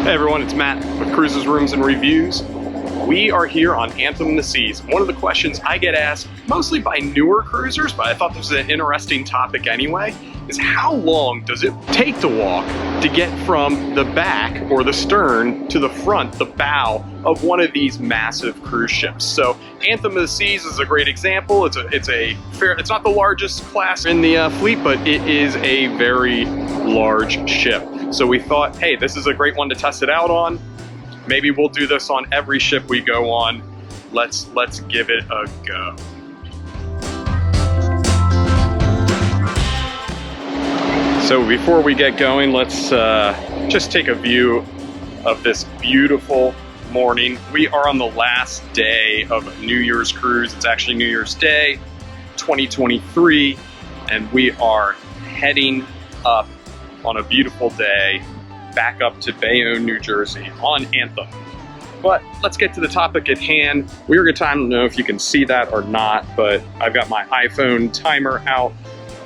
Hey everyone, it's Matt with Cruises, Rooms, and Reviews. We are here on Anthem in the Seas. One of the questions I get asked, mostly by newer cruisers, but I thought this was an interesting topic anyway, is how long does it take to walk to get from the back or the stern to the front, the bow of one of these massive cruise ships? So Anthem of the Seas is a great example. It's not the largest class in the fleet, but it is a very large ship. So we thought, hey, this is a great one to test it out on. Maybe we'll do this on every ship we go on. Let's give it a go. So before we get going, let's just take a view of this beautiful morning. We are on the last day of New Year's cruise. It's actually New Year's Day, 2023, and we are heading up on a beautiful day back up to Bayonne, New Jersey on Anthem. But let's get to the topic at hand. We are going to time, I don't know if you can see that or not, but I've got my iPhone timer out.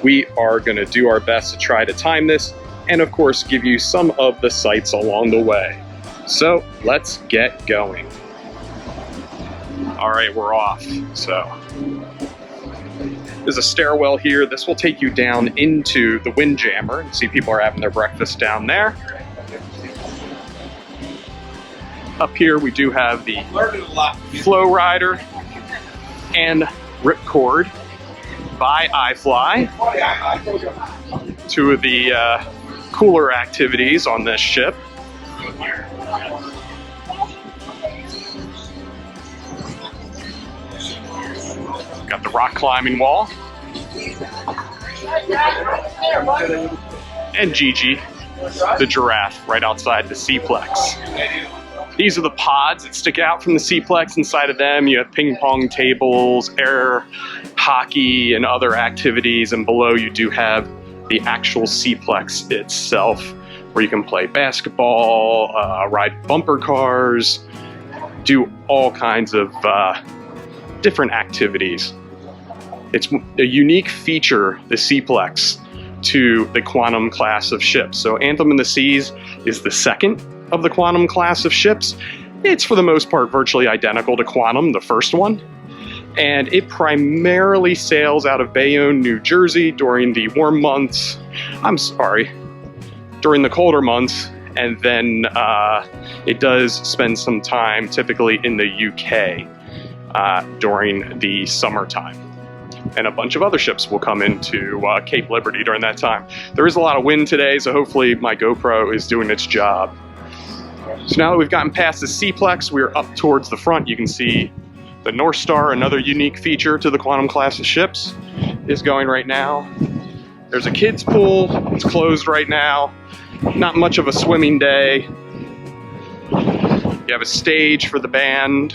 We are going to do our best to try to time this and of course give you some of the sights along the way. So let's get going. All right, we're off. So there's a stairwell here. This will take you down into the Windjammer. You see people are having their breakfast down there. Up here we do have the Flow Rider and Ripcord by iFly. Two of the cooler activities on this ship. Got the rock climbing wall. And Gigi, the giraffe, right outside the Seaplex. These are the pods that stick out from the Seaplex. Inside of them, you have ping pong tables, air hockey, and other activities. And below, you do have the actual Seaplex itself, where you can play basketball, ride bumper cars, do all kinds of different activities. It's a unique feature, the Seaplex, to the Quantum class of ships. So Anthem in the Seas is the second of the Quantum class of ships. It's for the most part virtually identical to Quantum, the first one. And it primarily sails out of Bayonne, New Jersey during the warm months. During the colder months. And then it does spend some time typically in the UK during the summertime. And a bunch of other ships will come into Cape Liberty during that time. There is a lot of wind today, so hopefully my GoPro is doing its job. So now that we've gotten past the Seaplex, we're up towards the front. You can see the North Star, another unique feature to the Quantum class of ships, is going right now. There's a kids pool. It's closed right now. Not much of a swimming day. You have a stage for the band.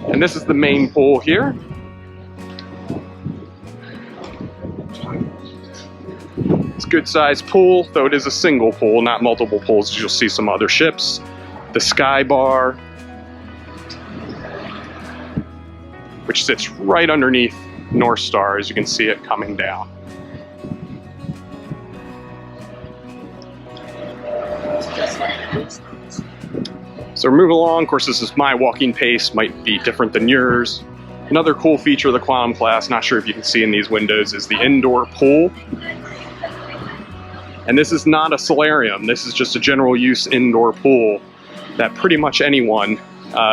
And this is the main pool here. It's a good sized pool, though it is a single pool, not multiple pools, as you'll see some other ships. The Sky Bar, which sits right underneath North Star, as you can see it coming down. So we're moving along. Of course, this is my walking pace, might be different than yours. Another cool feature of the Quantum class, not sure if you can see in these windows, is the indoor pool. And this is not a solarium. This is just a general use indoor pool that pretty much anyone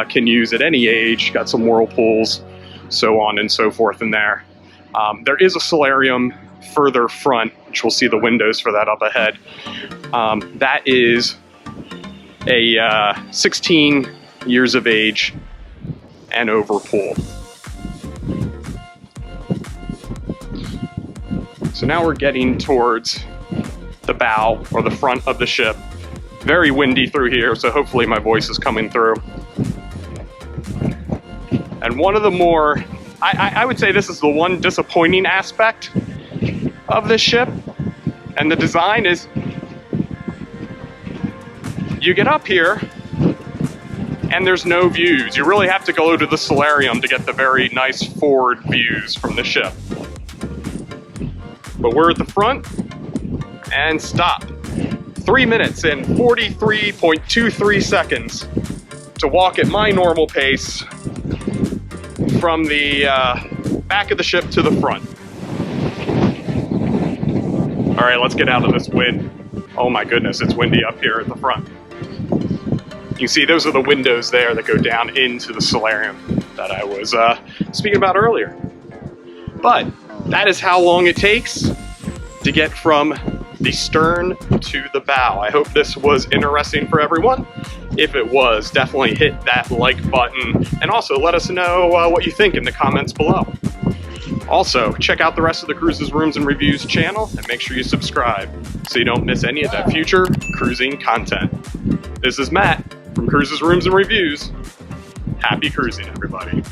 can use at any age. Got some whirlpools, so on and so forth in there. There is a solarium further front, which we'll see the windows for that up ahead. That is a 16 years of age and over pool. So now we're getting towards the bow or the front of the ship. Very windy through here, so hopefully my voice is coming through. And one of the more, I would say this is the one disappointing aspect of this ship and the design is you get up here and there's no views. You really have to go to the solarium to get the very nice forward views from the ship. but we're at the front and stop. 3 minutes and 43.23 seconds to walk at my normal pace from the back of the ship to the front. All right, let's get out of this wind. Oh my goodness, it's windy up here at the front. You can see those are the windows there that go down into the solarium that I was speaking about earlier. But that is how long it takes to get from the stern to the bow. I hope this was interesting for everyone. If it was, definitely hit that like button, and also let us know what you think in the comments below. Also, check out the rest of the Cruises, Rooms, and Reviews channel, and make sure you subscribe so you don't miss any of that future cruising content. This is Matt from Cruises, Rooms, and Reviews. Happy cruising, everybody.